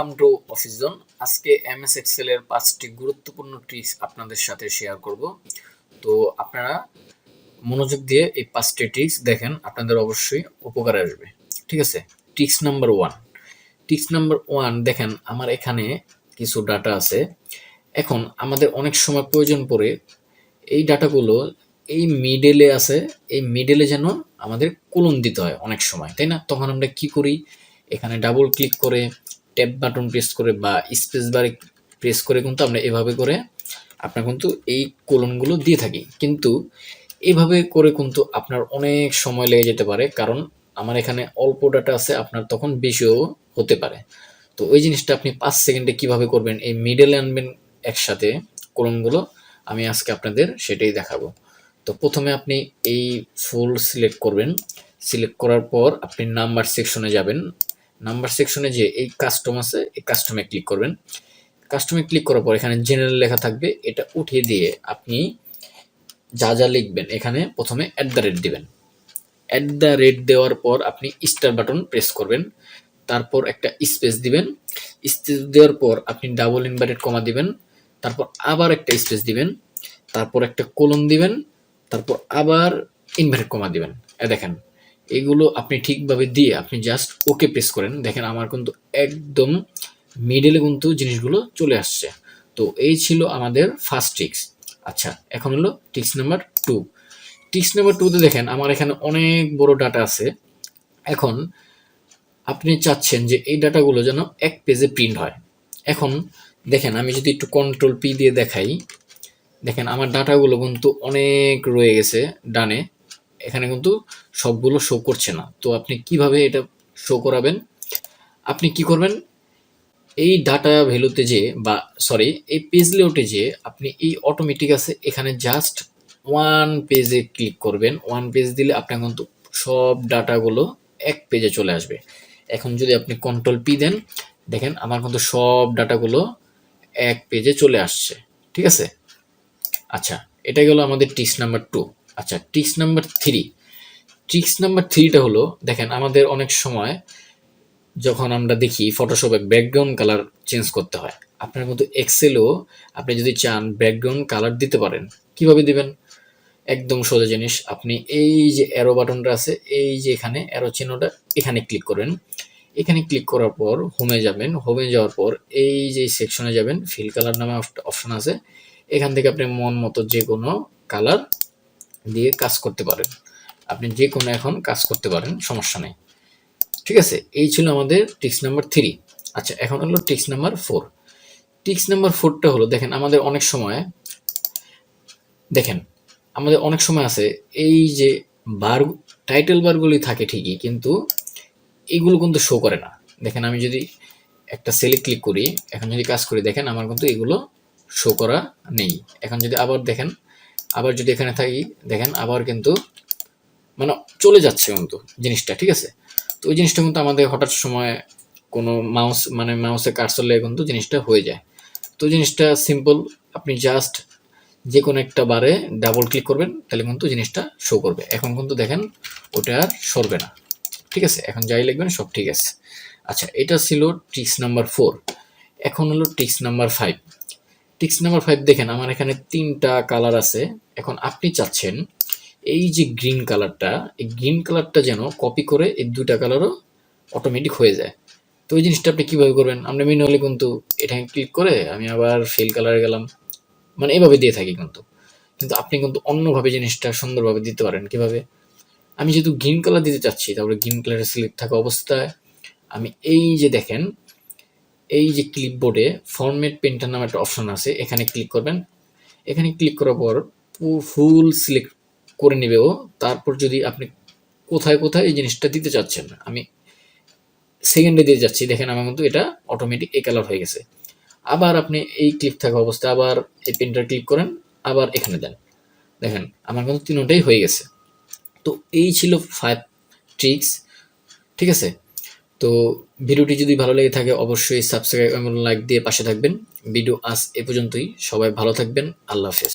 Welcome to office zone. আজকে MS Excel এর 5টি গুরুত্বপূর্ণ ট্রিক্স আপনাদের সাথে শেয়ার করব। তো আপনারা মনোযোগ দিয়ে এই 5টি ট্রিক্স দেখেন, আপনাদের অবশ্যই উপকারে আসবে। ঠিক আছে, ট্রিক্স নাম্বার 1। ট্রিক্স নাম্বার 1 দেখেন, আমার এখানে কিছু ডাটা আছে। এখন আমাদের অনেক সময় প্রয়োজন পড়ে এই ডাটাগুলো এই মিডলে আছে, এই মিডলে যেন আমাদের কোলন দিতে হয় অনেক সময়, তাই না? তখন আমরা কি করি, এখানে ডাবল ক্লিক করে ট্যাব বাটন প্রেস করে বা স্পেস বার প্রেস করে কিন্তু আমরা এভাবে করে আপনার কিন্তু এই কোলনগুলো দিয়ে থাকি। কিন্তু এভাবে করে কিন্তু আপনার অনেক সময় লেগে যেতে পারে, কারণ আমার এখানে অল্প ডাটা আছে, আপনার তখন বেশিও হতে পারে। তো ওই জিনিসটা আপনি 5 সেকেন্ডে কিভাবে করবেন, এই মিডলে আনবেন একসাথে কোলনগুলো, আমি আজকে আপনাদের সেটাই দেখাবো। তো প্রথমে আপনি এই ফুল সিলেক্ট করবেন। সিলেক্ট করার পর আপনি নাম্বার সেকশনে যাবেন। নাম্বার সেকশনে যে এই কাস্টম আছে, এই কাস্টমে ক্লিক করবেন। কাস্টমে ক্লিক করার পর এখানে জেনারেল লেখা থাকবে, এটা উঠিয়ে দিয়ে আপনি যা যা লিখবেন এখানে প্রথমে @ দিবেন। @ দেওয়ার পর আপনি স্টার বাটন প্রেস করবেন, তারপর একটা স্পেস দিবেন। স্পেস দেওয়ার পর আপনি ডাবল ইনভার্টেড কমা দিবেন, তারপর আবার একটা স্পেস দিবেন, তারপর একটা কোলন দিবেন, তারপর আবার ইনভার্টেড কমা দিবেন। দেখেন, এগুলো আপনি ঠিকভাবে দিয়ে আপনি জাস্ট ওকে প্রেস করেন। দেখেন আমার কিন্তু একদম মিডলে কিন্তু জিনিসগুলো চলে আসছে। তো এই ছিল আমাদের ফার্স্ট ট্রিক্স। আচ্ছা, এখন হলো ট্রিক্স নাম্বার 2। ট্রিক্স নাম্বার 2 তে দেখেন আমার এখানে অনেক বড় ডাটা আছে। এখন আপনি চাচ্ছেন যে এই ডাটাগুলো যেন এক পেজে প্রিন্ট হয়। এখন দেখেন, আমি যদি একটু কন্ট্রোল পি দিয়ে দেখাই, দেখেন আমার ডাটাগুলো কিন্তু অনেক রয়ে গেছে ডানে, এখানে কিন্তু সবগুলো শো করছে না। তো আপনি কিভাবে এটা শো করাবেন? আপনি কি করবেন, এই ডাটা ভ্যালুতে যে বা সরি এই পেজ লেআউটে যে আপনি এই অটোমেটিক আছে, এখানে জাস্ট ওয়ান পেজে ক্লিক করবেন। ওয়ান পেজ দিলে আপনার কিন্তু সব ডাটাগুলো এক পেজে চলে আসবে। এখন যদি আপনি কন্ট্রোল পি দেন, দেখেন আমার কিন্তু সব ডাটাগুলো এক পেজে চলে আসছে। ঠিক আছে, আচ্ছা, এটা গেল আমাদের ট্রিক্স নাম্বার 2। আচ্ছা, ট্রিক্স নাম্বার 3। ট্রিক্স নাম্বার 3টা হলো, দেখেন আমাদের অনেক সময় যখন আমরা দেখি ফটোশপে ব্যাকগ্রাউন্ড কালার চেঞ্জ করতে হয়, আপনার কিন্তু এক্সেলও আপনি যদি চান ব্যাকগ্রাউন্ড কালার দিতে পারেন। কিভাবে দিবেন? একদম সোজা জিনিস, আপনি এই যে অ্যারো বাটনটা আছে, এই যে এখানে অ্যারো চিহ্নটা, এখানে ক্লিক করবেন। এখানে ক্লিক করার পর হোমে যাবেন। হোমে যাওয়ার পর এই যে সেকশনে যাবেন, ফিল কালার নামে অপশন আছে, এখান থেকে আপনি মন মতো যে কোনো কালার দিয়ে কাজ করতে পারেন। আপনি যে কোনো এখন কাজ করতে পারেন, সমস্যা নেই। ঠিক আছে, এই ছিল আমাদের ট্রিক্স নাম্বার 3। আচ্ছা, এখন হলো ট্রিক্স নাম্বার 4। ট্রিক্স নাম্বার 4টা হলো, দেখেন আমাদের অনেক সময় আছে এই যে বার, টাইটেল বারগুলি থাকে ঠিকই, কিন্তু এগুলো কিন্তু শো করে না। দেখেন আমি যদি একটা সেলে ক্লিক করি, এখন যদি কাজ করি, দেখেন আমার কিন্তু এগুলো শো করা নেই। এখন যদি আবার দেখেন, আবার যদি এখানে থাকি, দেখেন আবার কিন্তু মানে চলে যাচ্ছে কিন্তু জিনিসটা। ঠিক আছে, তো ওই জিনিসটা কিন্তু আমাদের হঠাৎ সময় কোনো মাউসে কার্সর লেগে কিন্তু জিনিসটা হয়ে যায়। তো জিনিসটা সিম্পল, আপনি জাস্ট যে কোনো একটা বারে ডাবল ক্লিক করবেন, তাহলে কিন্তু জিনিসটা শো করবে। এখন কিন্তু দেখেন ওটা আর সরবে না। ঠিক আছে, এখন যাই লিখবেন সব ঠিক আছে। আচ্ছা, এটা ছিল ট্রিক্স নাম্বার 4। এখন হলো ট্রিক্স নাম্বার 5। ট্রিক্স নাম্বার 5 দেখেন আমার এখানে 3টা কালার আছে। এখন আপনি চাচ্ছেন এই যে গ্রিন কালারটা, এই গ্রিন কালারটা যেন কপি করে এই 2টা কালারও অটোমেটিক হয়ে যায়। তো ওই জিনিসটা আপনি কিভাবে করবেন? আমরা ম্যানুয়ালি কিন্তু এটাকে ক্লিক করে আমি আবার ফিল কালারে গেলাম, মানে এভাবে দিয়ে থাকি কিন্তু। কিন্তু আপনি কিন্তু অন্যভাবে জিনিসটা সুন্দরভাবে দিতে পারেন। কিভাবে? আমি যেহেতু গ্রিন কালার দিতে চাচ্ছি, তারপরে গ্রিন কালারের সিলেক্ট থাকা অবস্থায় আমি এই যে দেখেন, এই যে ক্লিপবোর্ডে ফরম্যাট পেন্টার নামে একটা অপশন আছে, এখানে ক্লিক করবেন। এখানে ক্লিক করার পর ফুল সিলেক্ট করে নেবে ও। তারপর যদি আপনি কোথায় কোথায় এই জিনিসটা দিতে চাচ্ছেন, আমি সেকেন্ডে দিয়ে যাচ্ছি, দেখেন আমার কিন্তু এটা অটোমেটিক এই কালার হয়ে গেছে। আবার আপনি এই ক্লিক থাকা অবস্থায় আবার এই পেনটা ক্লিক করেন, আবার এখানে দেন, দেখেন আমার কিন্তু তিনটাই হয়ে গেছে। তো এই ছিল 5 ট্রিক্স। ঠিক আছে, তো ভিডিওটি যদি ভালো লেগে থাকে অবশ্যই সাবস্ক্রাইব এবং লাইক দিয়ে পাশে থাকবেন। ভিডিও আজ এ পর্যন্তই, সবাই ভালো থাকবেন, আল্লাহ হাফেজ।